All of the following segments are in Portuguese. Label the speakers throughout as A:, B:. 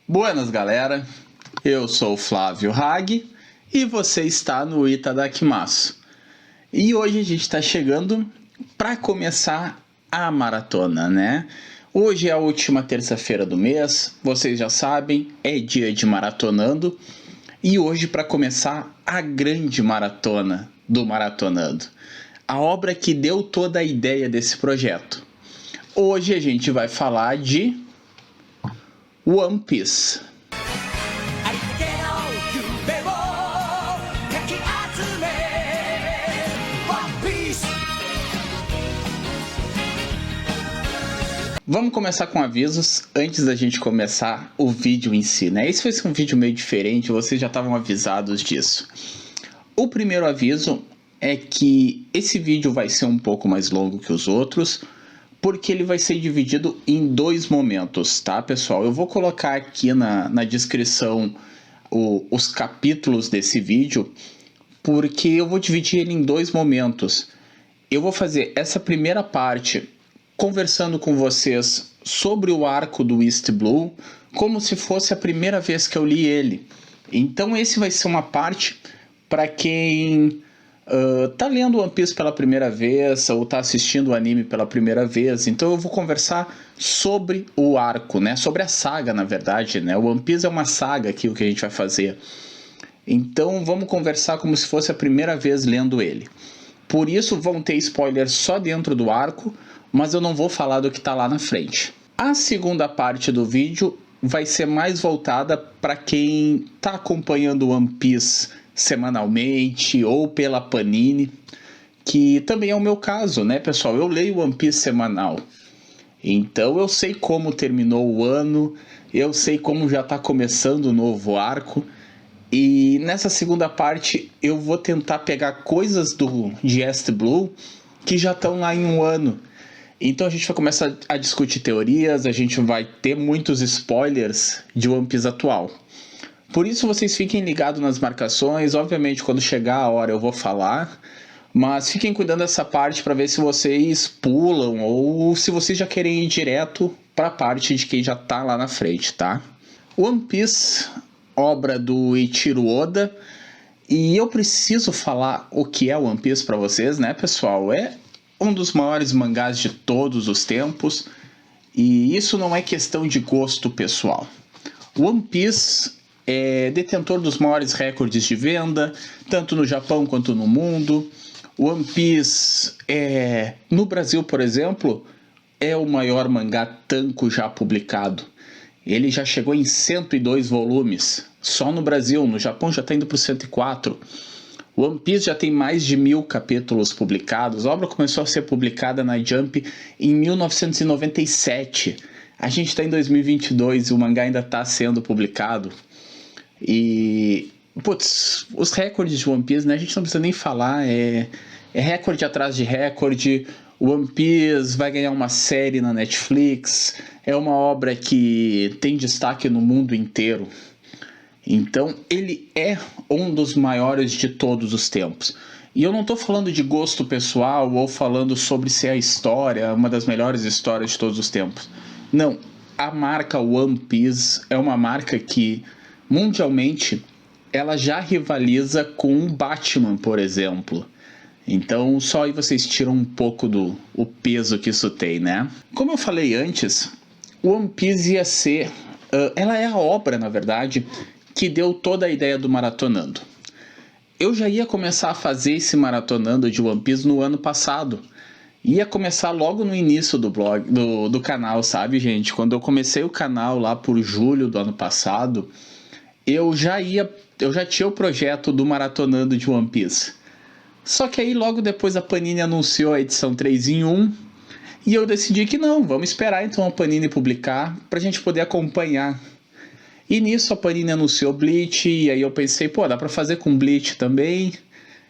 A: Buenas, galera. Eu sou o Flávio Hag e você está no Itadakimasu. E hoje a gente está chegando para começar a maratona, né? Hoje é a última terça-feira do mês, vocês já sabem, é dia de maratonando. E hoje, para começar a grande maratona do Maratonando, a obra que deu toda a ideia desse projeto. Hoje a gente vai falar de One Piece. Vamos começar com avisos antes da gente começar o vídeo em si, né? Esse vai ser um vídeo meio diferente, vocês já estavam avisados disso. O primeiro aviso é que esse vídeo vai ser um pouco mais longo que os outros, porque ele vai ser dividido em dois momentos, tá, pessoal? Eu vou colocar aqui na descrição os capítulos desse vídeo, porque eu vou dividir ele em dois momentos. Eu vou fazer essa primeira parte conversando com vocês sobre o arco do East Blue, como se fosse a primeira vez que eu li ele. Então esse vai ser uma parte para quem tá lendo One Piece pela primeira vez ou tá assistindo o anime pela primeira vez. Então eu vou conversar sobre o arco, né? Sobre a saga, na verdade, né? O One Piece é uma saga aqui, o que a gente vai fazer. Então vamos conversar como se fosse a primeira vez lendo ele. Por isso vão ter spoilers só dentro do arco, mas eu não vou falar do que está lá na frente. A segunda parte do vídeo vai ser mais voltada para quem está acompanhando One Piece semanalmente ou pela Panini, que também é o meu caso, né, pessoal? Eu leio One Piece semanal, então eu sei como terminou o ano, eu sei como já está começando o novo arco. E nessa segunda parte eu vou tentar pegar coisas de East Blue que já estão lá em um ano. Então a gente vai começar a discutir teorias, a gente vai ter muitos spoilers de One Piece atual. Por isso vocês fiquem ligados nas marcações, obviamente quando chegar a hora eu vou falar, mas fiquem cuidando dessa parte para ver se vocês pulam ou se vocês já querem ir direto para a parte de quem já está lá na frente, tá? One Piece, obra do Eiichiro Oda, e eu preciso falar o que é One Piece para vocês, né, pessoal? É um dos maiores mangás de todos os tempos, e isso não é questão de gosto pessoal. One Piece é detentor dos maiores recordes de venda, tanto no Japão quanto no mundo. One Piece, no Brasil, por exemplo, é o maior mangá tanco já publicado. Ele já chegou em 102 volumes, só no Brasil. No Japão já está indo para o 104. One Piece já tem mais de 1000 capítulos publicados. A obra começou a ser publicada na Jump em 1997. A gente está em 2022 e o mangá ainda está sendo publicado. E, putz, os recordes de One Piece, né, a gente não precisa nem falar, é recorde atrás de recorde. One Piece vai ganhar uma série na Netflix, é uma obra que tem destaque no mundo inteiro. Então ele é um dos maiores de todos os tempos. E eu não estou falando de gosto pessoal ou falando sobre ser a história, uma das melhores histórias de todos os tempos. Não, a marca One Piece é uma marca que mundialmente ela já rivaliza com Batman, por exemplo. Então só aí vocês tiram um pouco do peso que isso tem, né? Como eu falei antes, One Piece ia ser... ela é a obra, na verdade, que deu toda a ideia do Maratonando. Eu já ia começar a fazer esse Maratonando de One Piece no ano passado. Ia começar logo no início do blog, do canal, sabe, gente? Quando eu comecei o canal lá por julho do ano passado, eu já tinha o projeto do Maratonando de One Piece. Só que aí logo depois a Panini anunciou a edição 3 em 1 e eu decidi que não, vamos esperar então a Panini publicar pra gente poder acompanhar. E nisso a Panini anunciou Bleach, e aí eu pensei, pô, dá pra fazer com Bleach também.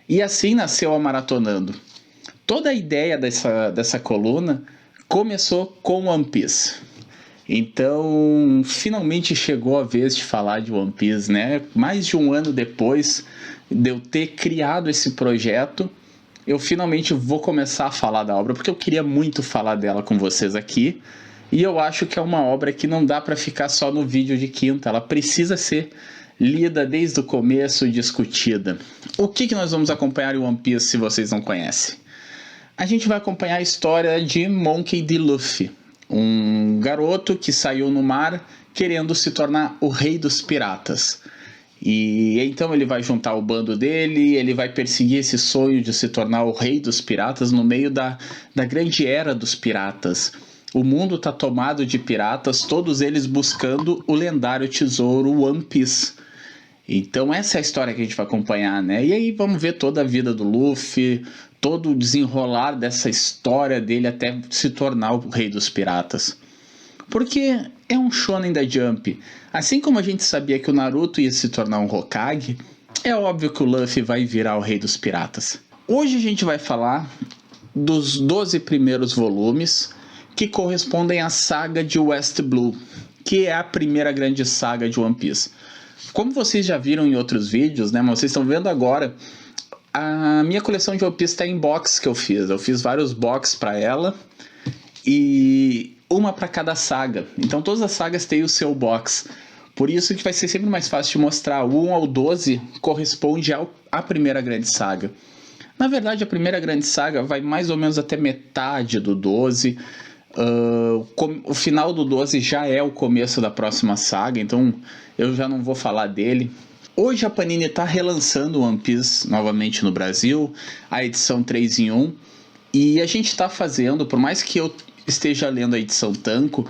A: E assim nasceu a Maratonando. Toda a ideia dessa coluna começou com One Piece. Então, finalmente chegou a vez de falar de One Piece, né? Mais de um ano depois de eu ter criado esse projeto, eu finalmente vou começar a falar da obra, porque eu queria muito falar dela com vocês aqui. E eu acho que é uma obra que não dá para ficar só no vídeo de quinta, ela precisa ser lida desde o começo e discutida. O que nós vamos acompanhar em One Piece se vocês não conhecem? A gente vai acompanhar a história de Monkey D. Luffy, um garoto que saiu no mar querendo se tornar o rei dos piratas. E então ele vai juntar o bando dele, ele vai perseguir esse sonho de se tornar o rei dos piratas no meio da grande era dos piratas. O mundo está tomado de piratas, todos eles buscando o lendário tesouro One Piece. Então essa é a história que a gente vai acompanhar, né? E aí vamos ver toda a vida do Luffy, todo o desenrolar dessa história dele até se tornar o rei dos piratas. Porque é um shonen da Jump. Assim como a gente sabia que o Naruto ia se tornar um Hokage, é óbvio que o Luffy vai virar o rei dos piratas. Hoje a gente vai falar dos 12 primeiros volumes que correspondem à saga de West Blue, que é a primeira grande saga de One Piece. Como vocês já viram em outros vídeos, né, mas vocês estão vendo agora, a minha coleção de One Piece está em box que eu fiz. Eu fiz vários box para ela e uma para cada saga. Então todas as sagas têm o seu box. Por isso que vai ser sempre mais fácil de mostrar. O 1 ao 12 corresponde à primeira grande saga. Na verdade, a primeira grande saga vai mais ou menos até metade do 12. O final do 12 já é o começo da próxima saga, então eu já não vou falar dele. Hoje a Panini está relançando One Piece novamente no Brasil, a edição 3 em 1. E a gente está fazendo, por mais que eu esteja lendo a edição Tanco,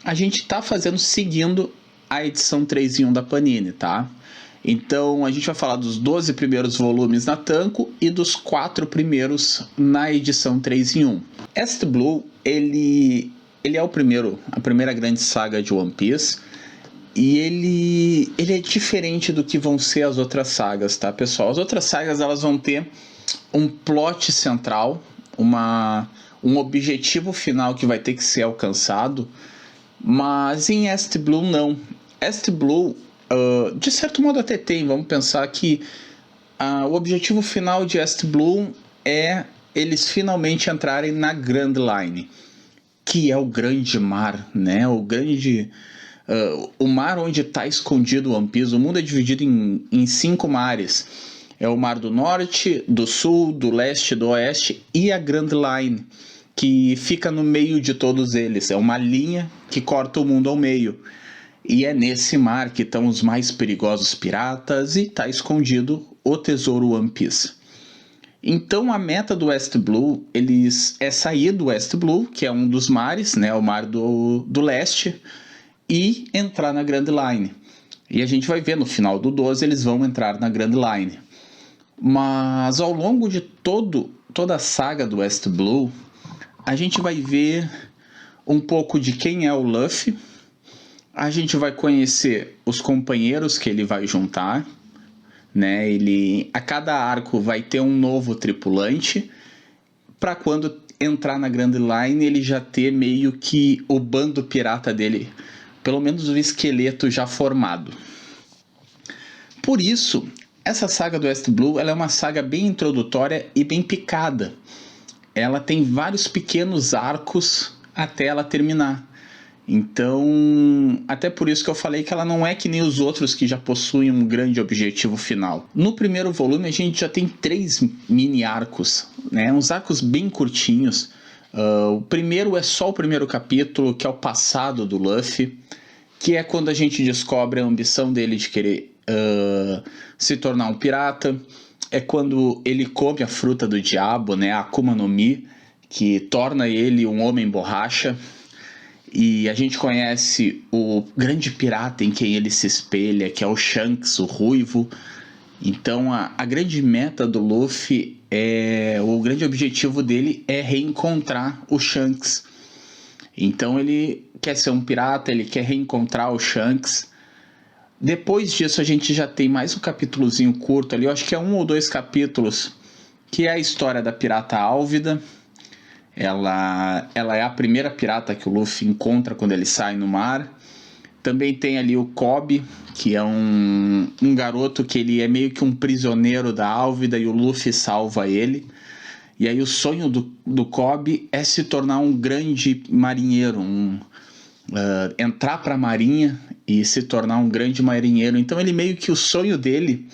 A: a gente está fazendo seguindo a edição 3 em 1 da Panini, tá? Então a gente vai falar dos 12 primeiros volumes na Tanco e dos 4 primeiros na edição 3 em 1. East Blue, ele é a primeira grande saga de One Piece. E ele é diferente do que vão ser as outras sagas, tá, pessoal? As outras sagas elas vão ter um plot central, um objetivo final que vai ter que ser alcançado, mas em East Blue não. East Blue, de certo modo até tem, vamos pensar que o objetivo final de East Blue é eles finalmente entrarem na Grand Line, que é o grande mar, né? O mar onde está escondido o One Piece. O mundo é dividido em 5 mares. É o Mar do Norte, do Sul, do Leste, do Oeste e a Grand Line, que fica no meio de todos eles. É uma linha que corta o mundo ao meio. E é nesse mar que estão os mais perigosos piratas e está escondido o tesouro One Piece. Então a meta do West Blue é sair do West Blue, que é um dos mares, né, o mar do leste, e entrar na Grand Line. E a gente vai ver no final do 12 eles vão entrar na Grand Line. Mas ao longo de toda a saga do West Blue, a gente vai ver um pouco de quem é o Luffy. A gente vai conhecer os companheiros que ele vai juntar, né? A cada arco vai ter um novo tripulante, para quando entrar na Grand Line ele já ter meio que o bando pirata dele, pelo menos o esqueleto já formado. Por isso, essa saga do West Blue ela é uma saga bem introdutória e bem picada. Ela tem vários pequenos arcos até ela terminar. Então, até por isso que eu falei que ela não é que nem os outros que já possuem um grande objetivo final. No primeiro volume a gente já tem 3 mini arcos, né? Uns arcos bem curtinhos. O primeiro é só o primeiro capítulo, que é o passado do Luffy, que é quando a gente descobre a ambição dele de querer se tornar um pirata. É quando ele come a fruta do diabo, né? A Akuma no Mi, que torna ele um homem borracha. E a gente conhece o grande pirata em quem ele se espelha, que é o Shanks, o ruivo. Então a grande meta do Luffy, o grande objetivo dele é reencontrar o Shanks. Então ele quer ser um pirata, ele quer reencontrar o Shanks. Depois disso a gente já tem mais um capítulozinho curto ali, eu acho que é 1 ou 2 capítulos, que é a história da pirata Álvida. Ela é a primeira pirata que o Luffy encontra quando ele sai no mar. Também tem ali o Kobe, que é um garoto que ele é meio que um prisioneiro da Álvida e o Luffy salva ele. E aí o sonho do Cobb é se tornar um grande marinheiro, entrar para a marinha e se tornar um grande marinheiro. Então ele meio que o sonho dele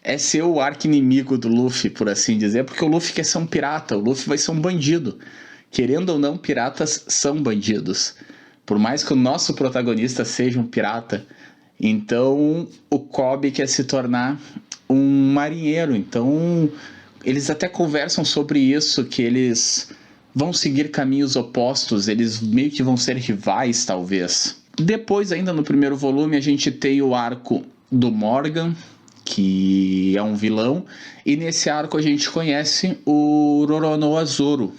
A: é ser o arqui-inimigo do Luffy, por assim dizer, porque o Luffy quer ser um pirata, o Luffy vai ser um bandido. Querendo ou não, piratas são bandidos. Por mais que o nosso protagonista seja um pirata, então o Cobb quer se tornar um marinheiro. Então eles até conversam sobre isso, que eles vão seguir caminhos opostos, eles meio que vão ser rivais, talvez. Depois, ainda no primeiro volume, a gente tem o arco do Morgan, que é um vilão, e nesse arco a gente conhece o Roronoa Zoro,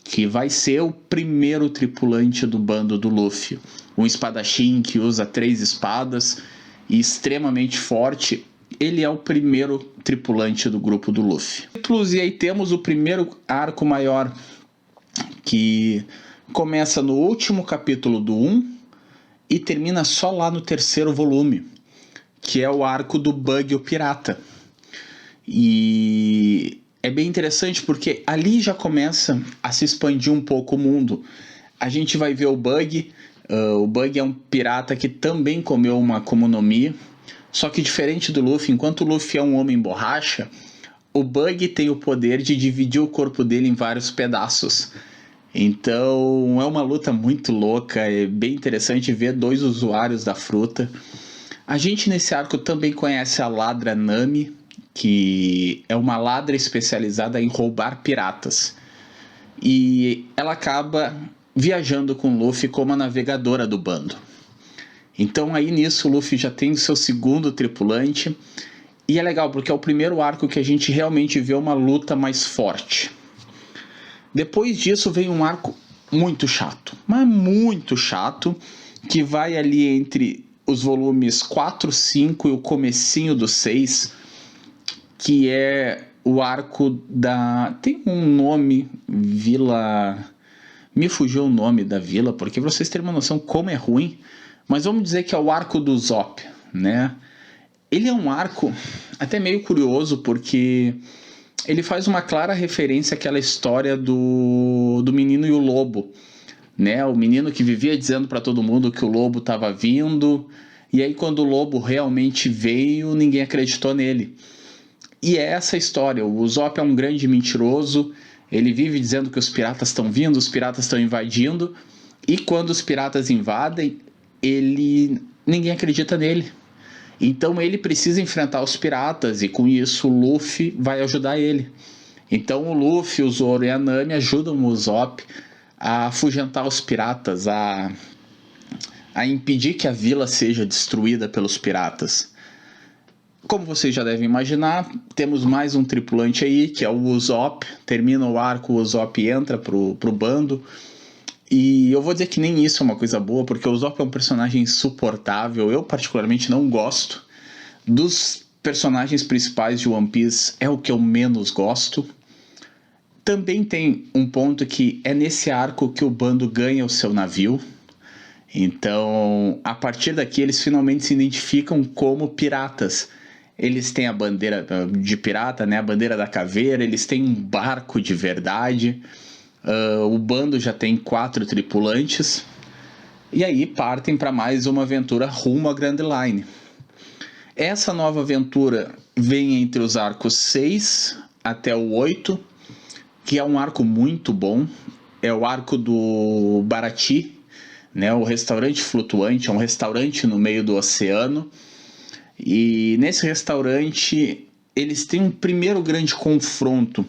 A: que vai ser o primeiro tripulante do bando do Luffy. Um espadachim que usa 3 espadas e extremamente forte. Ele é o primeiro tripulante do grupo do Luffy. E aí temos o primeiro arco maior, que começa no último capítulo do 1 e termina só lá no 3º volume, que é o arco do Bug o Pirata. E é bem interessante porque ali já começa a se expandir um pouco o mundo. A gente vai ver o Bug. O Bug é um pirata que também comeu uma Akuma no Mi. Só que diferente do Luffy, enquanto o Luffy é um homem borracha, o Bug tem o poder de dividir o corpo dele em vários pedaços. Então é uma luta muito louca, é bem interessante ver 2 usuários da fruta. A gente nesse arco também conhece a ladra Nami, que é uma ladra especializada em roubar piratas. E ela acaba viajando com o Luffy como a navegadora do bando. Então aí nisso o Luffy já tem o seu segundo tripulante. E é legal porque é o primeiro arco que a gente realmente vê uma luta mais forte. Depois disso vem um arco muito chato, mas muito chato, que vai ali entre os volumes 4, 5 e o comecinho do 6, que é o arco da... Tem um nome, Vila... Me fugiu o nome da vila, porque pra vocês terem uma noção como é ruim, mas vamos dizer que é o arco do Zop, né? Ele é um arco até meio curioso, porque ele faz uma clara referência àquela história do menino e o lobo, né? O menino que vivia dizendo para todo mundo que o lobo estava vindo, e aí quando o lobo realmente veio, ninguém acreditou nele. E é essa a história. O Usopp é um grande mentiroso, ele vive dizendo que os piratas estão vindo, os piratas estão invadindo, e quando os piratas invadem, ninguém acredita nele. Então ele precisa enfrentar os piratas, e com isso o Luffy vai ajudar ele. Então o Luffy, o Zoro e a Nami ajudam o Usopp a afugentar os piratas, a impedir que a vila seja destruída pelos piratas. Como vocês já devem imaginar, temos mais um tripulante aí, que é o Usopp. Termina o arco, o Usopp entra pro bando. E eu vou dizer que nem isso é uma coisa boa, porque o Usopp é um personagem insuportável. Eu particularmente não gosto. Dos personagens principais de One Piece, é o que eu menos gosto. Também tem um ponto que é nesse arco que o bando ganha o seu navio. Então, a partir daqui, eles finalmente se identificam como piratas. Eles têm a bandeira de pirata, né? A bandeira da caveira, eles têm um barco de verdade. O bando já tem 4 tripulantes. E aí partem para mais uma aventura rumo à Grand Line. Essa nova aventura vem entre os arcos 6 até o 8, que é um arco muito bom. É o arco do Baratie, né? O restaurante flutuante, é um restaurante no meio do oceano. E nesse restaurante eles têm um primeiro grande confronto.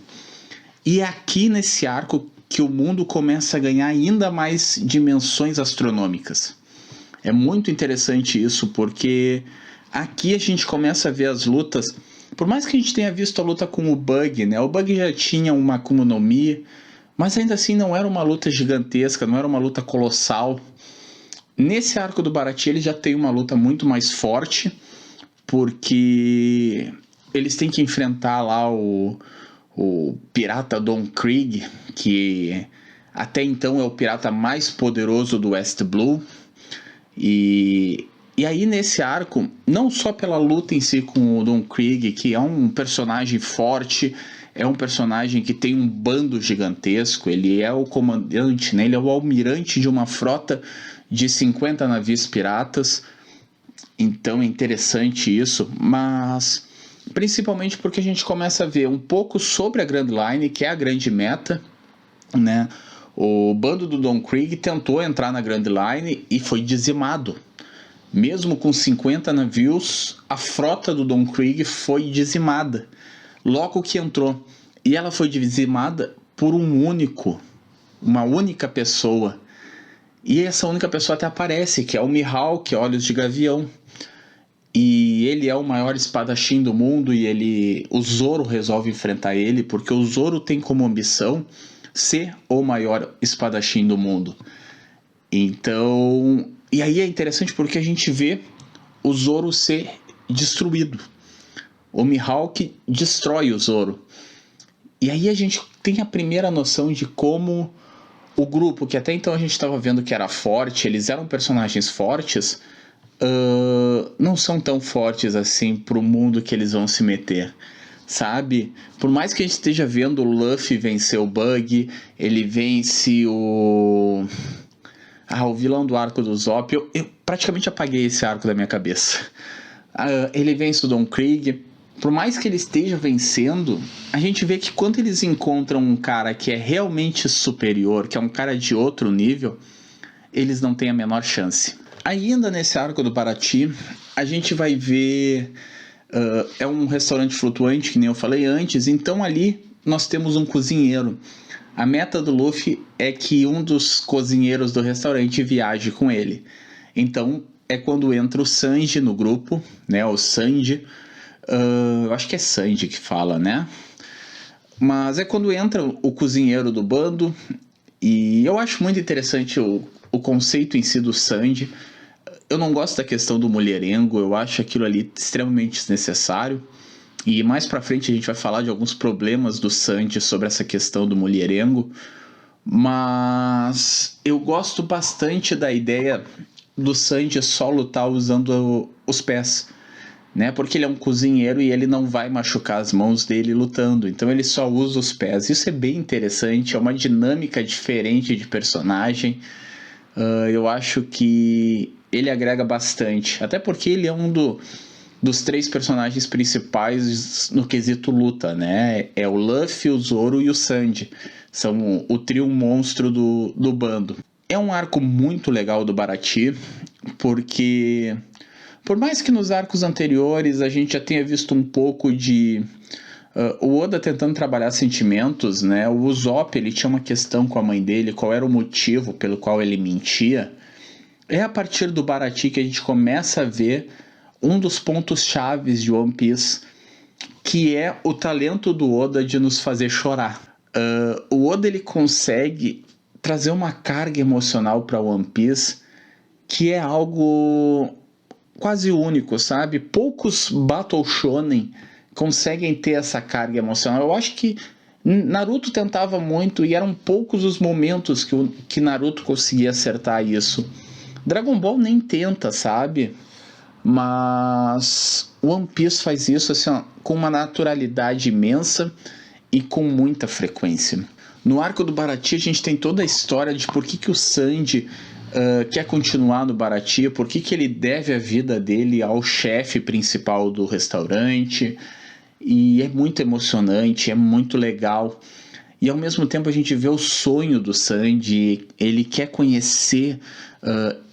A: E é aqui nesse arco que o mundo começa a ganhar ainda mais dimensões astronômicas. É muito interessante isso, porque aqui a gente começa a ver as lutas. Por mais que a gente tenha visto a luta com o Bug, né? O Bug já tinha uma Akuma no Mi, mas ainda assim não era uma luta gigantesca, não era uma luta colossal. Nesse arco do Baratie ele já tem uma luta muito mais forte, porque eles têm que enfrentar lá o pirata Don Krieg, que até então é o pirata mais poderoso do West Blue. E aí nesse arco, não só pela luta em si com o Don Krieg, que é um personagem forte, é um personagem que tem um bando gigantesco, ele é o comandante, né? Ele é o almirante de uma frota de 50 navios piratas, então é interessante isso, mas principalmente porque a gente começa a ver um pouco sobre a Grand Line, que é a grande meta, né? O bando do Don Krieg tentou entrar na Grand Line e foi dizimado. Mesmo com 50 navios, a frota do Don Krieg foi dizimada logo que entrou. E ela foi dizimada por uma única pessoa. E essa única pessoa até aparece, que é o Mihawk, Olhos de Gavião. E ele é o maior espadachim do mundo e o Zoro resolve enfrentar ele, porque o Zoro tem como ambição ser o maior espadachim do mundo. Então, e aí é interessante porque a gente vê o Zoro ser destruído. O Mihawk destrói o Zoro. E aí a gente tem a primeira noção de como o grupo, que até então a gente estava vendo que era forte, eles eram personagens fortes, não são tão fortes assim pro mundo que eles vão se meter, sabe? Por mais que a gente esteja vendo o Luffy vencer o Bug, ele vence o vilão do arco do Zop, eu praticamente apaguei esse arco da minha cabeça. Ele vence o Don Krieg. Por mais que ele esteja vencendo, a gente vê que quando eles encontram um cara que é realmente superior, que é um cara de outro nível, eles não têm a menor chance. Ainda nesse arco do Baratie, a gente vai ver... é um restaurante flutuante, que nem eu falei antes, então ali nós temos um cozinheiro. A meta do Luffy é que um dos cozinheiros do restaurante viaje com ele. Então é quando entra o Sanji no grupo, né? O Sanji... eu acho que é Sanji que fala, né? Mas é quando entra o cozinheiro do bando. E eu acho muito interessante o conceito em si do Sanji. Eu não gosto da questão do mulherengo, eu acho aquilo ali extremamente desnecessário. E mais pra frente a gente vai falar de alguns problemas do Sanji sobre essa questão do mulherengo. Mas eu gosto bastante da ideia do Sanji só lutar usando os pés, né? Porque ele é um cozinheiro e ele não vai machucar as mãos dele lutando, então ele só usa os pés. Isso é bem interessante, é uma dinâmica diferente de personagem. Eu acho que ele agrega bastante, até porque ele é um dos 3 personagens principais no quesito luta, né? É o Luffy, o Zoro e o Sanji. São o trio monstro do bando. É um arco muito legal do Baratie, porque... por mais que nos arcos anteriores a gente já tenha visto um pouco de o Oda tentando trabalhar sentimentos, né? O Usopp, ele tinha uma questão com a mãe dele, qual era o motivo pelo qual ele mentia. É a partir do Baratie que a gente começa a ver um dos pontos chaves de One Piece, que é o talento do Oda de nos fazer chorar. O Oda, ele consegue trazer uma carga emocional para One Piece que é algo quase único, sabe? Poucos Battle Shonen conseguem ter essa carga emocional. Eu acho que Naruto tentava muito e eram poucos os momentos que Naruto conseguia acertar isso. Dragon Ball nem tenta, sabe? Mas One Piece faz isso assim, ó, com uma naturalidade imensa e com muita frequência. No arco do Baratie a gente tem toda a história de por que o Sanji quer continuar no Baratie, por que ele deve a vida dele ao chefe principal do restaurante, e é muito emocionante, é muito legal. E ao mesmo tempo a gente vê o sonho do Sanji, ele quer conhecer,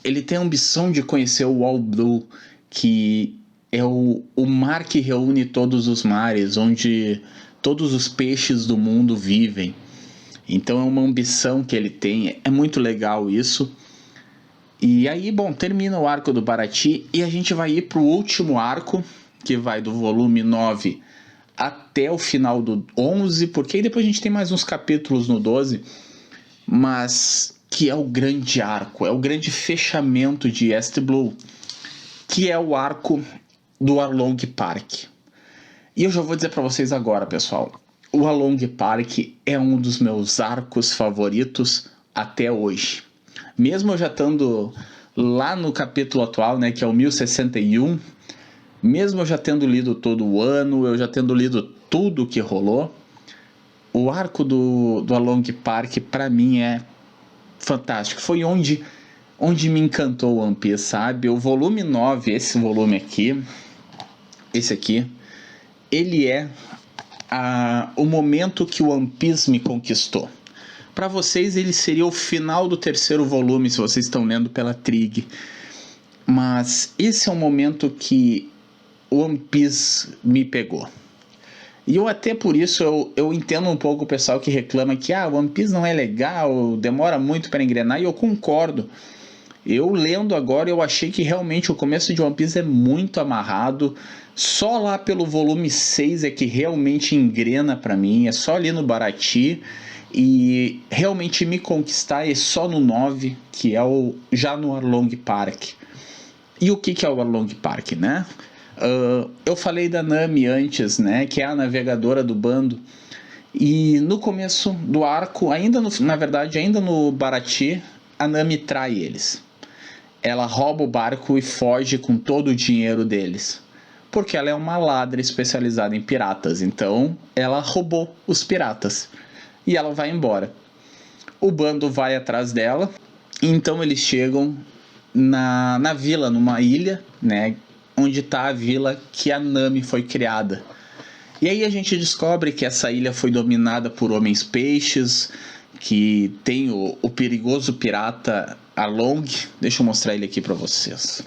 A: ele tem a ambição de conhecer o All Blue, que é o mar que reúne todos os mares, onde todos os peixes do mundo vivem. Então é uma ambição que ele tem, é muito legal isso. E aí, bom, termina o arco do Baratie e a gente vai ir pro último arco, que vai do volume 9 até o final do 11, porque aí depois a gente tem mais uns capítulos no 12, mas que é o grande arco, é o grande fechamento de East Blue, que é o arco do Along Park. E eu já vou dizer para vocês agora, pessoal, o Along Park é um dos meus arcos favoritos até hoje. Mesmo eu já estando lá no capítulo atual, né, que é o 1061, mesmo eu já tendo lido todo o ano, eu já tendo lido tudo que rolou, O arco do Along Park, pra mim, é fantástico. Foi onde me encantou One Piece, sabe? O volume 9, esse volume aqui, esse aqui, ele é o momento que o One Piece me conquistou. Para vocês, ele seria o final do terceiro volume, se vocês estão lendo pela Trig. Mas esse é o momento que o One Piece me pegou. E eu até por isso eu entendo um pouco o pessoal que reclama que One Piece não é legal, demora muito para engrenar, e eu concordo. Eu lendo agora, eu achei que realmente o começo de One Piece é muito amarrado. Só lá pelo volume 6 é que realmente engrena para mim, é só ali no Baratie. E realmente me conquistar é só no 9, que é já no Arlong Park. E o que é o Arlong Park, né? Eu falei da Nami antes, né? Que é a navegadora do bando. E no começo do arco, na verdade, ainda no Baratie, a Nami trai eles. Ela rouba o barco e foge com todo o dinheiro deles. Porque ela é uma ladra especializada em piratas. Então, ela roubou os piratas. E ela vai embora. O bando vai atrás dela. Então, eles chegam na vila, numa ilha, né? Onde está a vila que a Nami foi criada. E aí a gente descobre que essa ilha foi dominada por homens-peixes, que tem o perigoso pirata Arlong. Deixa eu mostrar ele aqui para vocês.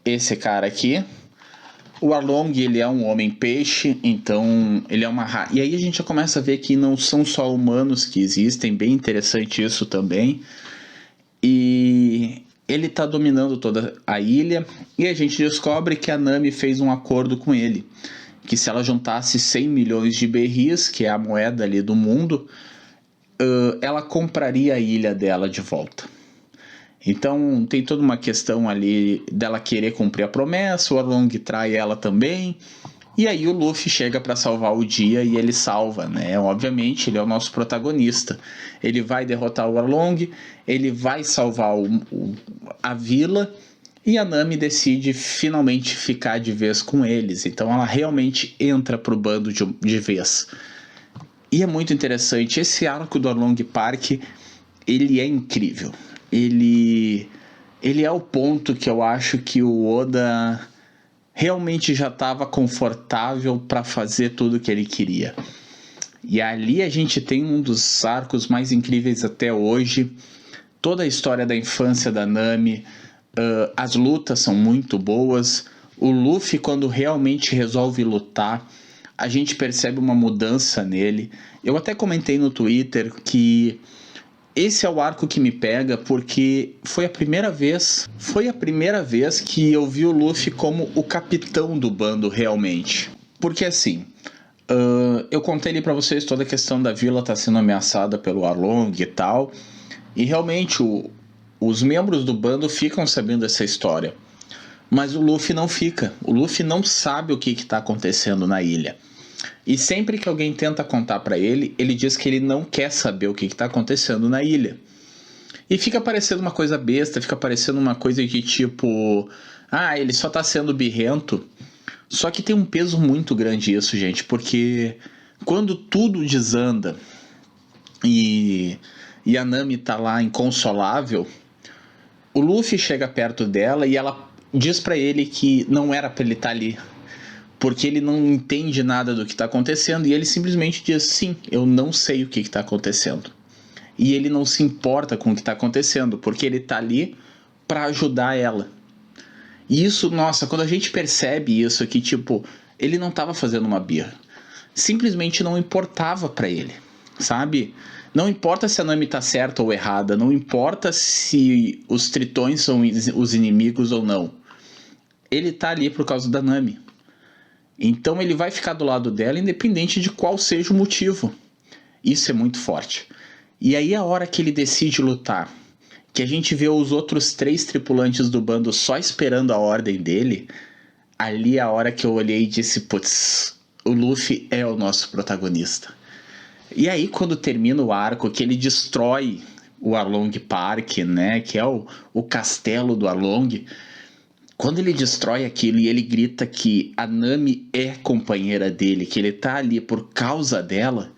A: Esse cara aqui. O Arlong, ele é um homem-peixe, então ele é uma... E aí a gente já começa a ver que não são só humanos que existem, bem interessante isso também. E ele está dominando toda a ilha, e a gente descobre que a Nami fez um acordo com ele, que se ela juntasse 100 milhões de berris, que é a moeda ali do mundo, ela compraria a ilha dela de volta. Então tem toda uma questão ali dela querer cumprir a promessa, o Arlong trai ela também, e aí o Luffy chega para salvar o dia e ele salva, né? Obviamente ele é o nosso protagonista. Ele vai derrotar o Arlong, ele vai salvar a vila, e a Nami decide finalmente ficar de vez com eles. Então ela realmente entra pro bando de vez. E é muito interessante, esse arco do Arlong Park, ele é incrível. Ele é o ponto que eu acho que o Oda realmente já estava confortável para fazer tudo o que ele queria. E ali a gente tem um dos arcos mais incríveis até hoje. Toda a história da infância da Nami, as lutas são muito boas. O Luffy, quando realmente resolve lutar, a gente percebe uma mudança nele. Eu até comentei no Twitter que esse é o arco que me pega, porque foi a primeira vez que eu vi o Luffy como o capitão do bando realmente. Porque assim, eu contei ali pra vocês toda a questão da vila estar sendo ameaçada pelo Arlong e tal, e realmente os membros do bando ficam sabendo dessa história. Mas o Luffy não fica, o Luffy não sabe o que está acontecendo na ilha. E sempre que alguém tenta contar pra ele, ele diz que ele não quer saber o que está acontecendo na ilha. E fica parecendo uma coisa besta, fica parecendo uma coisa que tipo... ele só tá sendo birrento. Só que tem um peso muito grande isso, gente. Porque quando tudo desanda e a Nami tá lá inconsolável, o Luffy chega perto dela e ela diz pra ele que não era pra ele estar ali, porque ele não entende nada do que está acontecendo, e ele simplesmente diz, sim, eu não sei o que está acontecendo. E ele não se importa com o que está acontecendo, porque ele está ali para ajudar ela. E isso, nossa, quando a gente percebe isso, que tipo, ele não estava fazendo uma birra. Simplesmente não importava para ele, sabe? Não importa se a Nami tá certa ou errada, não importa se os tritões são os inimigos ou não. Ele tá ali por causa da Nami. Então ele vai ficar do lado dela independente de qual seja o motivo. Isso é muito forte. E aí a hora que ele decide lutar, que a gente vê os outros 3 tripulantes do bando só esperando a ordem dele, ali é a hora que eu olhei e disse, putz, o Luffy é o nosso protagonista. E aí quando termina o arco, que ele destrói o Arlong Park, né, que é o castelo do Arlong, Quando ele destrói aquilo e ele grita que a Nami é companheira dele, que ele tá ali por causa dela,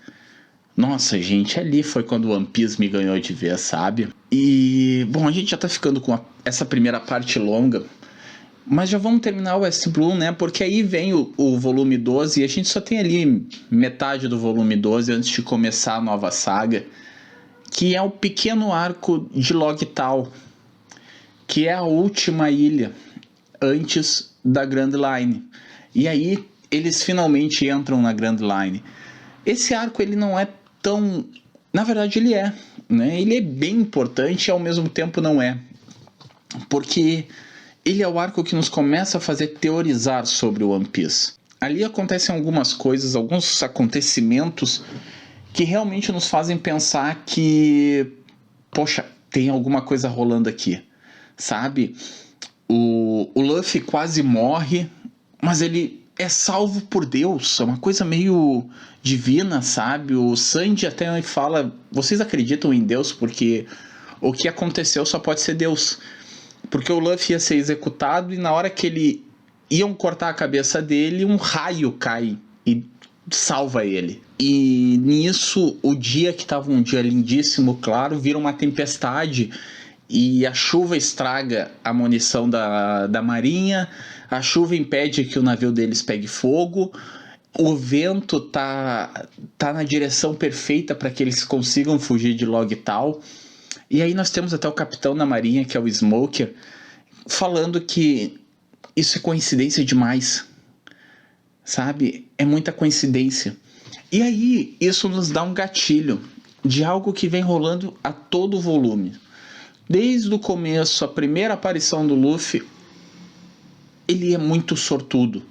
A: nossa, gente, ali foi quando o One Piece me ganhou de vez, sabe? E, bom, a gente já tá ficando com essa primeira parte longa, mas já vamos terminar o West Blue, né? Porque aí vem o volume 12 e a gente só tem ali metade do volume 12 antes de começar a nova saga, que é o pequeno arco de Logital, que é a última ilha antes da Grand Line. E aí eles finalmente entram na Grand Line. Esse arco ele não é tão... Na verdade ele é, né? Ele é bem importante e ao mesmo tempo não é. Porque ele é o arco que nos começa a fazer teorizar sobre o One Piece. Ali acontecem algumas coisas, alguns acontecimentos que realmente nos fazem pensar que, poxa, tem alguma coisa rolando aqui, sabe? O Luffy quase morre, mas ele é salvo por Deus, é uma coisa meio divina, sabe? O Sanji até fala, vocês acreditam em Deus porque o que aconteceu só pode ser Deus. Porque o Luffy ia ser executado e na hora que ele iam cortar a cabeça dele, um raio cai e salva ele. E nisso, o dia que estava um dia lindíssimo, claro, vira uma tempestade e a chuva estraga a munição da marinha, a chuva impede que o navio deles pegue fogo, o vento tá na direção perfeita para que eles consigam fugir de Logital. E aí nós temos até o capitão da marinha, que é o Smoker, falando que isso é coincidência demais, sabe? É muita coincidência. E aí isso nos dá um gatilho de algo que vem rolando a todo volume. Desde o começo, a primeira aparição do Luffy, ele é muito sortudo.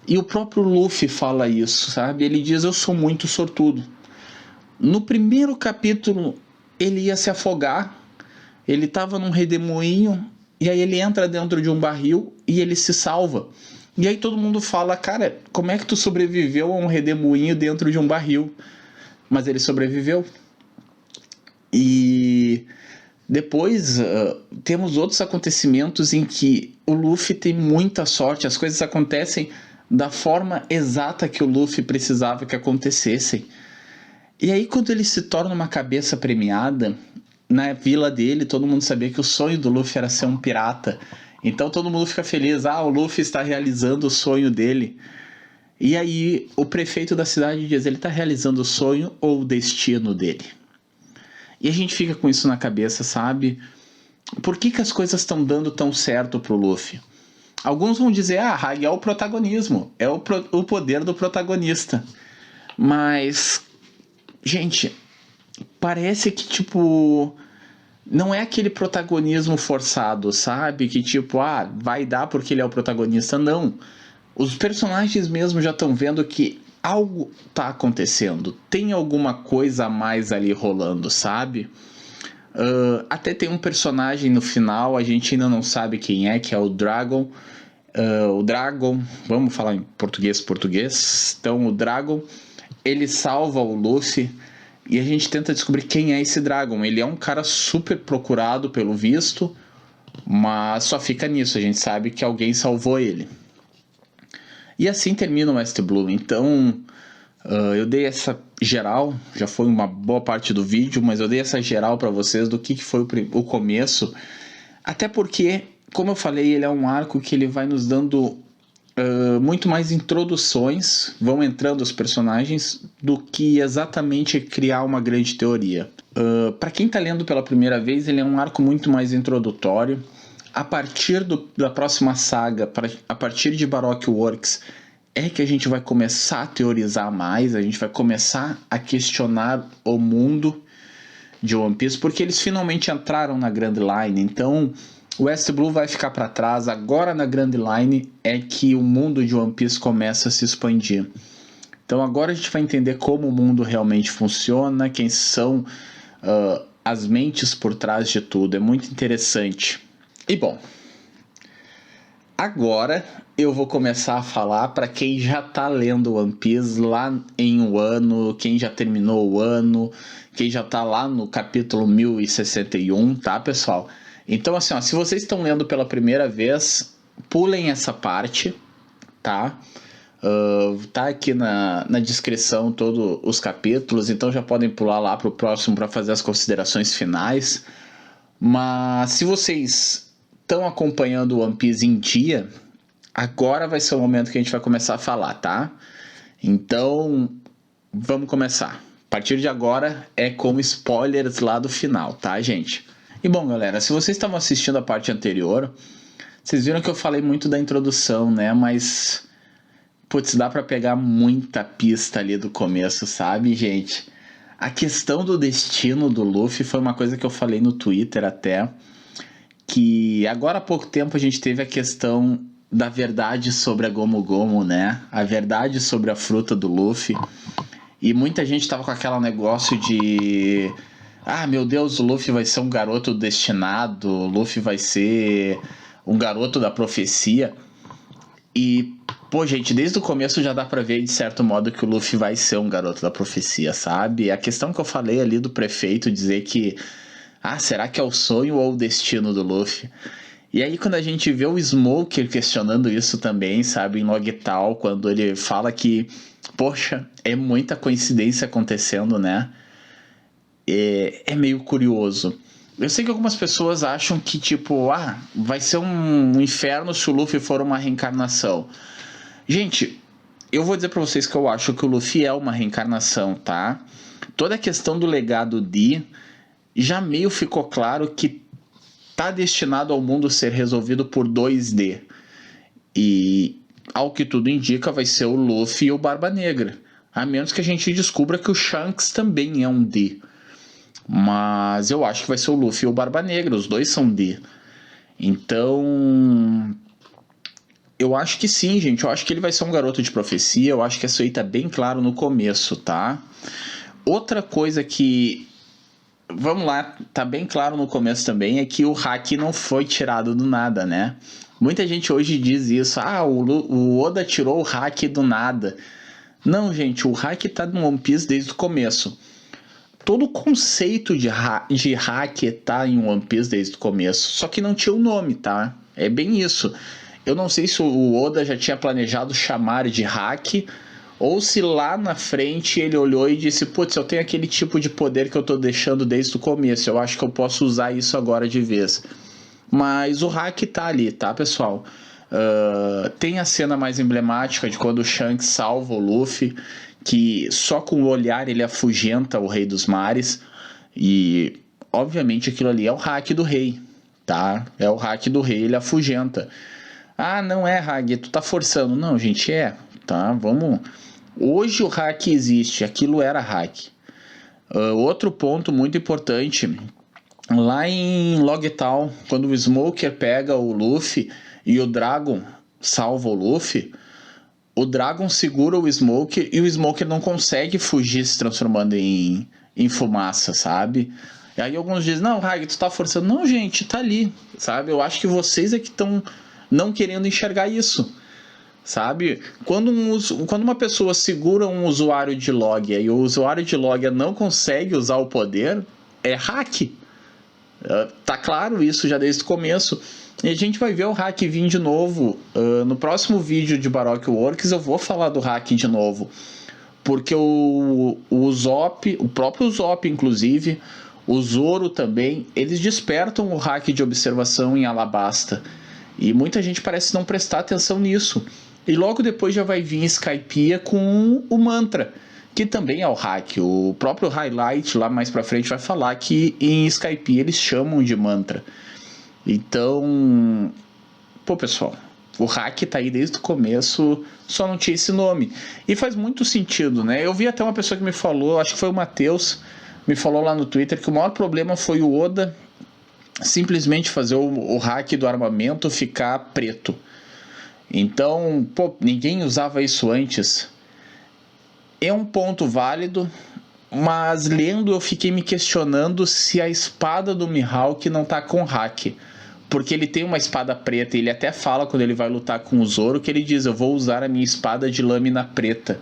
A: E o próprio Luffy fala isso, sabe? Ele diz, eu sou muito sortudo. No primeiro capítulo, ele ia se afogar, ele estava num redemoinho, e aí ele entra dentro de um barril e ele se salva. E aí todo mundo fala, cara, como é que tu sobreviveu a um redemoinho dentro de um barril? Mas ele sobreviveu. E depois temos outros acontecimentos em que o Luffy tem muita sorte, as coisas acontecem da forma exata que o Luffy precisava que acontecessem. E aí quando ele se torna uma cabeça premiada, na vila dele todo mundo sabia que o sonho do Luffy era ser um pirata. Então todo mundo fica feliz, o Luffy está realizando o sonho dele. E aí o prefeito da cidade diz, ele está realizando o sonho ou o destino dele? E a gente fica com isso na cabeça, sabe? Por que as coisas estão dando tão certo pro Luffy? Alguns vão dizer, Hag é o protagonismo, é o poder do protagonista. Mas, gente, parece que, tipo, não é aquele protagonismo forçado, sabe? Que, tipo, vai dar porque ele é o protagonista. Não. Os personagens mesmo já estão vendo que algo tá acontecendo, tem alguma coisa a mais ali rolando, sabe? Até tem um personagem no final, a gente ainda não sabe quem é, que é o Dragon. O Dragon, vamos falar em português. Então o Dragon, ele salva o Luffy e a gente tenta descobrir quem é esse Dragon. Ele é um cara super procurado pelo visto, mas só fica nisso, a gente sabe que alguém salvou ele. E assim termina o West Blue. Então eu dei essa geral, já foi uma boa parte do vídeo, mas eu dei essa geral para vocês do que foi o começo. Até porque, como eu falei, ele é um arco que ele vai nos dando muito mais introduções, vão entrando os personagens, do que exatamente criar uma grande teoria. Para quem está lendo pela primeira vez, ele é um arco muito mais introdutório. A partir da próxima saga, a partir de Baroque Works, é que a gente vai começar a teorizar mais, a gente vai começar a questionar o mundo de One Piece, porque eles finalmente entraram na Grand Line. Então o West Blue vai ficar para trás. Agora na Grand Line é que o mundo de One Piece começa a se expandir. Então agora a gente vai entender como o mundo realmente funciona, quem são as mentes por trás de tudo. É muito interessante. E bom, agora eu vou começar a falar para quem já está lendo One Piece lá em um ano, quem já terminou o ano, quem já está lá no capítulo 1061, tá, pessoal? Então, assim, ó, se vocês estão lendo pela primeira vez, pulem essa parte, tá? Tá aqui na descrição todos os capítulos, então já podem pular lá para o próximo para fazer as considerações finais. Mas se vocês estão acompanhando o One Piece em dia, agora vai ser o momento que a gente vai começar a falar, tá? Então, vamos começar. A partir de agora é com spoilers lá do final, tá, gente? E bom, galera, se vocês estavam assistindo a parte anterior, vocês viram que eu falei muito da introdução, né? Mas, putz, dá pra pegar muita pista ali do começo, sabe, gente? A questão do destino do Luffy foi uma coisa que eu falei no Twitter até, que agora há pouco tempo a gente teve a questão da verdade sobre a Gomu Gomu, né? A verdade sobre a fruta do Luffy. E muita gente tava com aquele negócio de... Ah, meu Deus, o Luffy vai ser um garoto destinado, o Luffy vai ser um garoto da profecia. E, pô, gente, desde o começo já dá pra ver, de certo modo, que o Luffy vai ser um garoto da profecia, sabe? A questão que eu falei ali do prefeito dizer que... Ah, será que é o sonho ou o destino do Luffy? E aí quando a gente vê o Smoker questionando isso também, sabe? Em Logital, quando ele fala que... Poxa, é muita coincidência acontecendo, né? É meio curioso. Eu sei que algumas pessoas acham que, tipo, vai ser um inferno se o Luffy for uma reencarnação. Gente, eu vou dizer pra vocês que eu acho que o Luffy é uma reencarnação, tá? Toda a questão do legado D já meio ficou claro que tá destinado ao mundo ser resolvido por 2D. E, ao que tudo indica, vai ser o Luffy e o Barba Negra. A menos que a gente descubra que o Shanks também é um D. Mas eu acho que vai ser o Luffy e o Barba Negra, os dois são D. Então, eu acho que sim, gente. Eu acho que ele vai ser um garoto de profecia. Eu acho que isso aí tá bem claro no começo, tá? Outra coisa que, vamos lá, tá bem claro no começo também, é que o Haki não foi tirado do nada, né? Muita gente hoje diz isso. O Oda tirou o Haki do nada. Não, gente, o Haki tá no One Piece desde o começo. Todo o conceito de hack tá em One Piece desde o começo, só que não tinha o nome, tá? É bem isso. Eu não sei se o Oda já tinha planejado chamar de hack, ou se lá na frente ele olhou e disse, putz, eu tenho aquele tipo de poder que eu tô deixando desde o começo, eu acho que eu posso usar isso agora de vez. Mas o hack tá ali, tá, pessoal? Tem a cena mais emblemática de quando o Shanks salva o Luffy, que só com o olhar ele afugenta o Rei dos Mares, e obviamente aquilo ali é o hack do rei, tá? É o hack do rei, ele afugenta. Ah, não é hack, tu tá forçando. Não, gente, tá? Vamos... Hoje o hack existe, aquilo era hack. Outro ponto muito importante, lá em Logital, quando o Smoker pega o Luffy e o Dragon salva o Luffy, o Dragon segura o Smoker e o Smoker não consegue fugir se transformando em fumaça, sabe? E aí alguns dizem, não, Hag, tu tá forçando. Não, gente, tá ali, sabe? Eu acho que vocês é que estão não querendo enxergar isso, sabe? Quando uma pessoa segura um usuário de Logia e o usuário de Logia não consegue usar o poder, é hack. Tá claro isso já desde o começo. E a gente vai ver o hack vir de novo. No próximo vídeo de Baroque Works eu vou falar do hack de novo. Porque o Usopp, o próprio Usopp inclusive, o Zoro também, eles despertam o hack de observação em Alabasta. E muita gente parece não prestar atenção nisso. E logo depois já vai vir Skypiea com o Mantra, que também é o hack. O próprio Highlight lá mais pra frente vai falar que em Skypiea eles chamam de Mantra. Então, pô, pessoal, o hack tá aí desde o começo, só não tinha esse nome. E faz muito sentido, né? Eu vi até uma pessoa que me falou, acho que foi o Matheus, me falou lá no Twitter que o maior problema foi o Oda simplesmente fazer o hack do armamento ficar preto. Então, pô, ninguém usava isso antes. É um ponto válido, mas lendo eu fiquei me questionando se a espada do Mihawk não tá com hack. Porque ele tem uma espada preta, e ele até fala quando ele vai lutar com o Zoro, que ele diz, eu vou usar a minha espada de lâmina preta.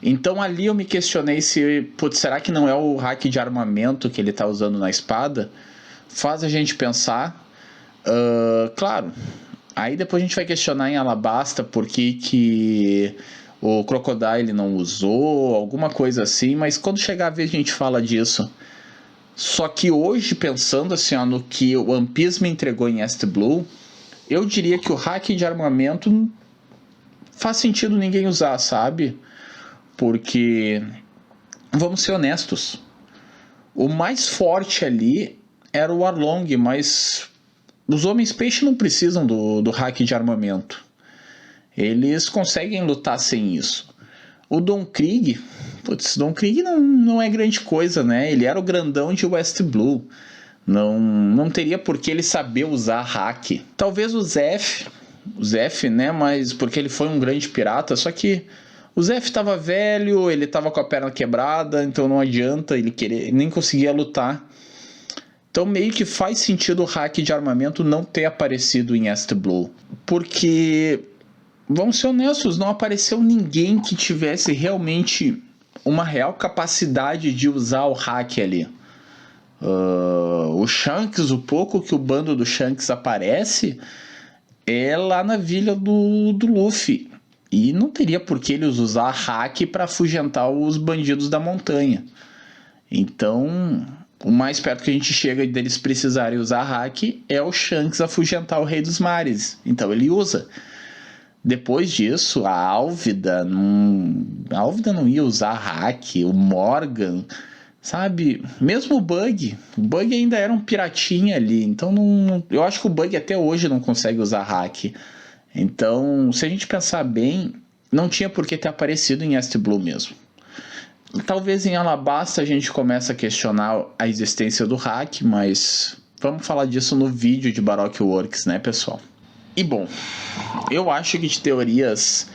A: Então ali eu me questionei se, putz, será que não é o hack de armamento que ele tá usando na espada? faz a gente pensar. Claro, aí depois a gente vai questionar em Alabasta por que o Crocodile não usou, alguma coisa assim, mas quando chegar a vez a gente fala disso. Só que hoje, pensando assim, ó, no que o One Piece me entregou em East Blue, eu diria que o hack de armamento faz sentido ninguém usar, sabe? Porque, vamos ser honestos, o mais forte ali era o Arlong, mas os homens peixe não precisam do hack de armamento. Eles conseguem lutar sem isso. O Don Krieg, Don Krieg não é grande coisa, né? Ele era o grandão de West Blue. Não teria por que ele saber usar hack. Talvez o Zef, né? Mas porque ele foi um grande pirata, só que o Zef estava velho, ele estava com a perna quebrada, então não adianta ele querer, nem conseguia lutar. Então meio que faz sentido o hack de armamento não ter aparecido em East Blue. Porque, vamos ser honestos, não apareceu ninguém que tivesse realmente uma real capacidade de usar o hack ali. O Shanks, o pouco que o bando do Shanks aparece é lá na vila do Luffy. E não teria por que eles usar hack para afugentar os bandidos da montanha. Então, o mais perto que a gente chega deles precisarem usar hack é o Shanks afugentar o Rei dos Mares. Então ele usa. Depois disso, a Álvida não ia usar hack, o Morgan, sabe? Mesmo o Bug ainda era um piratinha ali, então eu acho que o Bug até hoje não consegue usar hack. Então, se a gente pensar bem, não tinha por que ter aparecido em East Blue mesmo. Talvez em Alabasta a gente comece a questionar a existência do hack, mas vamos falar disso no vídeo de Baroque Works, né, pessoal? E bom, eu acho que de teorias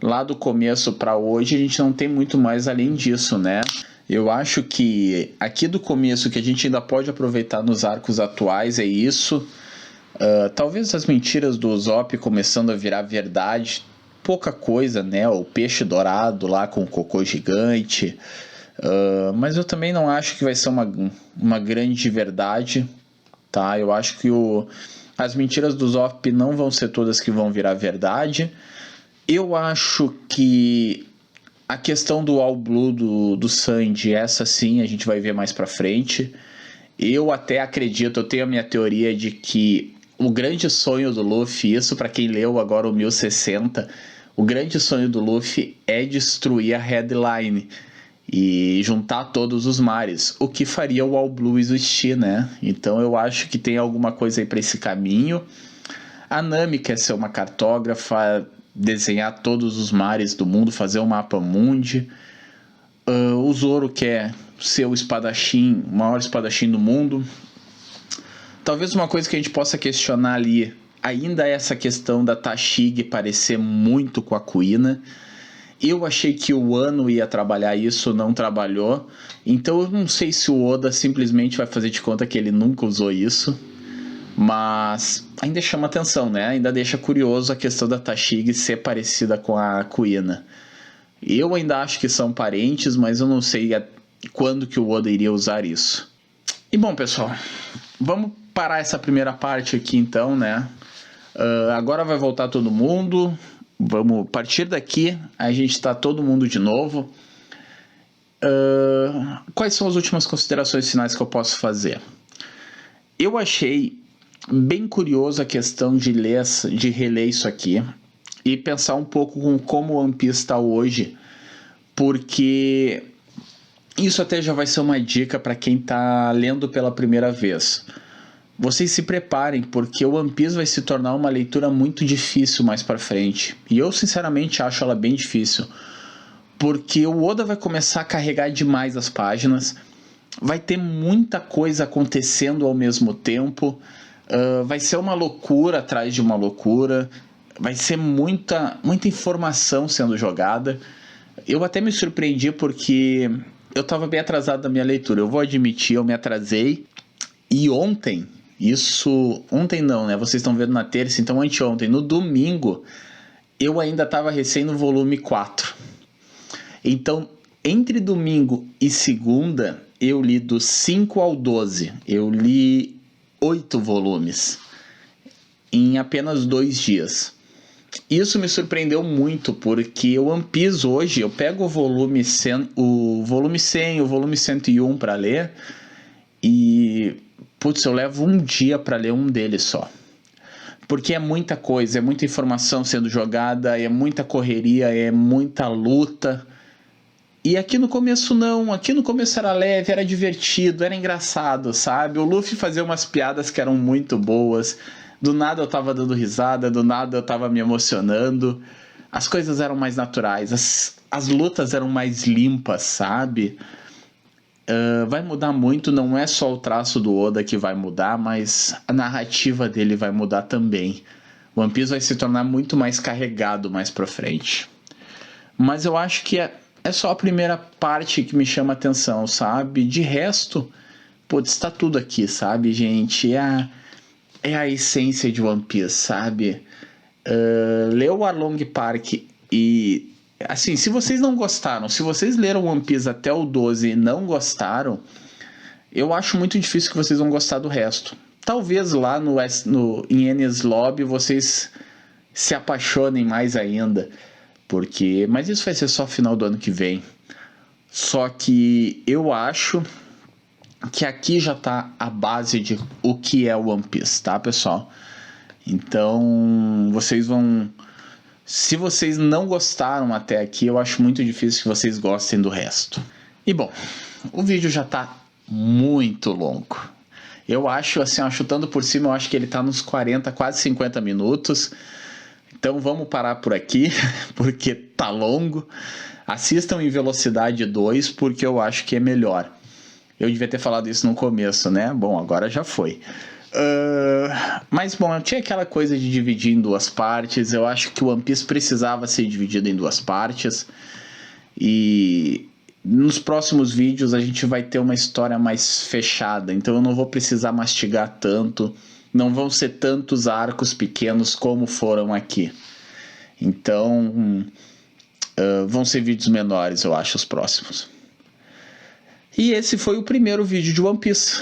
A: lá do começo para hoje a gente não tem muito mais além disso, né? Eu acho que aqui do começo que a gente ainda pode aproveitar nos arcos atuais é isso. Talvez as mentiras do Usopp começando a virar verdade, pouca coisa, né? O peixe dourado lá com o cocô gigante. Mas eu também não acho que vai ser uma grande verdade, tá? Eu acho que as mentiras do Usopp não vão ser todas que vão virar verdade. Eu acho que a questão do All Blue do Sandy, essa sim a gente vai ver mais pra frente. Eu até acredito, eu tenho a minha teoria de que o grande sonho do Luffy, isso pra quem leu agora o 1060, o grande sonho do Luffy é destruir a Headline e juntar todos os mares, o que faria o All Blue existir, né? Então eu acho que tem alguma coisa aí pra esse caminho. A Nami quer ser uma cartógrafa, desenhar todos os mares do mundo, fazer um mapa mundi. O Zoro quer ser o espadachim, o maior espadachim do mundo. Talvez uma coisa que a gente possa questionar ali ainda é essa questão da Tashig parecer muito com a Kuina. Eu achei que o Wano ia trabalhar isso, não trabalhou. Então eu não sei se o Oda simplesmente vai fazer de conta que ele nunca usou isso. Mas ainda chama atenção, né? Ainda deixa curioso a questão da Tashig ser parecida com a Kuina. Eu ainda acho que são parentes, mas eu não sei quando que o Oda iria usar isso. E bom, pessoal, vamos parar essa primeira parte aqui então, né? Agora vai voltar todo mundo. Vamos partir daqui, a gente tá todo mundo de novo. Quais são as últimas considerações finais que eu posso fazer? Eu achei bem curioso a questão de reler isso aqui e pensar um pouco com como o One Piece está hoje, porque isso até já vai ser uma dica para quem está lendo pela primeira vez. Vocês se preparem, porque o One Piece vai se tornar uma leitura muito difícil mais para frente. E eu sinceramente acho ela bem difícil, porque o Oda vai começar a carregar demais as páginas, vai ter muita coisa acontecendo ao mesmo tempo, vai ser uma loucura atrás de uma loucura, vai ser muita informação sendo jogada. Eu até me surpreendi porque eu estava bem atrasado na minha leitura, eu vou admitir, eu me atrasei. E ontem não, né? Vocês estão vendo na terça, então anteontem, no domingo, eu ainda estava recém no volume 4. Então, entre domingo e segunda, eu li do 5 ao 12. Eu li 8 volumes em apenas 2 dias. Isso me surpreendeu muito, porque o One Piece hoje, eu pego o volume 100, o volume 101 para ler, e putz, eu levo um dia para ler um deles só. Porque é muita coisa, é muita informação sendo jogada, é muita correria, é muita luta. E aqui no começo não, aqui no começo era leve, era divertido, era engraçado, sabe? O Luffy fazia umas piadas que eram muito boas. Do nada eu tava dando risada, do nada eu tava me emocionando. As coisas eram mais naturais, as lutas eram mais limpas, sabe? Vai mudar muito, não é só o traço do Oda que vai mudar, mas a narrativa dele vai mudar também. One Piece vai se tornar muito mais carregado mais pra frente. Mas eu acho que é só a primeira parte que me chama atenção, sabe? De resto, putz, está tudo aqui, sabe, gente? É a essência de One Piece, sabe? Leu o Arlong Park e... Assim, se vocês não gostaram, se vocês leram One Piece até o 12 e não gostaram, eu acho muito difícil que vocês vão gostar do resto. Talvez lá em Enies Lobby vocês se apaixonem mais ainda. Mas isso vai ser só final do ano que vem. Só que eu acho que aqui já tá a base de o que é o One Piece, tá, pessoal? Então, vocês vão... Se vocês não gostaram até aqui, eu acho muito difícil que vocês gostem do resto. E bom, o vídeo já tá muito longo. Eu acho, assim, ó, chutando por cima, eu acho que ele tá nos 40, quase 50 minutos. Então vamos parar por aqui, porque tá longo. Assistam em velocidade 2, porque eu acho que é melhor. Eu devia ter falado isso no começo, né? Bom, agora já foi. Mas, bom, eu tinha aquela coisa de dividir em 2 partes. Eu acho que o One Piece precisava ser dividido em 2 partes. E nos próximos vídeos a gente vai ter uma história mais fechada. Então eu não vou precisar mastigar tanto. Não vão ser tantos arcos pequenos como foram aqui. Então, vão ser vídeos menores, eu acho, os próximos. E esse foi o primeiro vídeo de One Piece.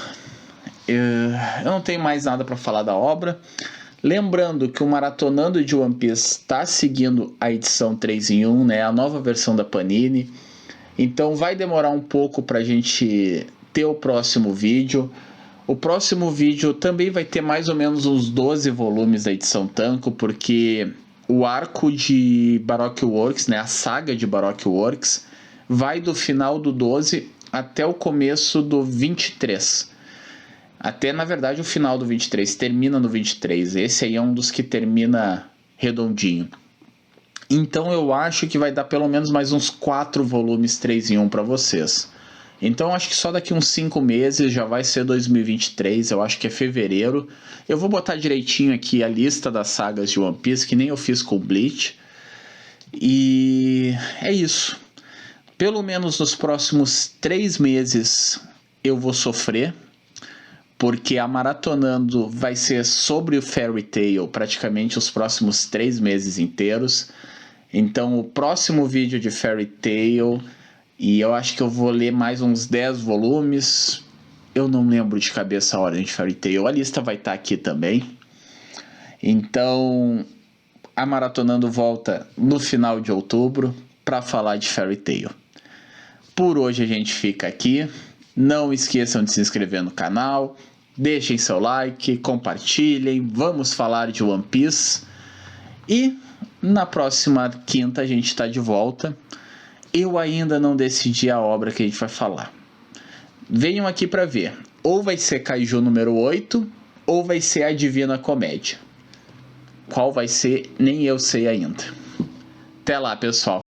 A: Eu não tenho mais nada para falar da obra. Lembrando que o Maratonando de One Piece está seguindo a edição 3 em 1, né? A nova versão da Panini. Então vai demorar um pouco para a gente ter o próximo vídeo. O próximo vídeo também vai ter mais ou menos uns 12 volumes da edição Tanco, porque o arco de Baroque Works, né, a saga de Baroque Works, vai do final do 12 até o começo do 23. Até, na verdade, o final do 23, termina no 23. Esse aí é um dos que termina redondinho. Então eu acho que vai dar pelo menos mais uns 4 volumes 3 em 1 para vocês. Então acho que só daqui uns 5 meses já vai ser 2023, eu acho que é fevereiro. Eu vou botar direitinho aqui a lista das sagas de One Piece, que nem eu fiz com Bleach. E é isso. Pelo menos nos próximos 3 meses eu vou sofrer, porque a Maratonando vai ser sobre o Fairy Tail praticamente os próximos 3 meses inteiros. Então o próximo vídeo de Fairy Tail... E eu acho que eu vou ler mais uns 10 volumes. Eu não lembro de cabeça a ordem de Fairy Tail. A lista vai estar aqui também. Então, a Maratonando volta no final de outubro para falar de Fairy Tail. Por hoje a gente fica aqui. Não esqueçam de se inscrever no canal. Deixem seu like, compartilhem. Vamos falar de One Piece. E na próxima quinta a gente está de volta. Eu ainda não decidi a obra que a gente vai falar. Venham aqui para ver. Ou vai ser Kaiju número 8, ou vai ser a Divina Comédia. Qual vai ser, nem eu sei ainda. Até lá, pessoal.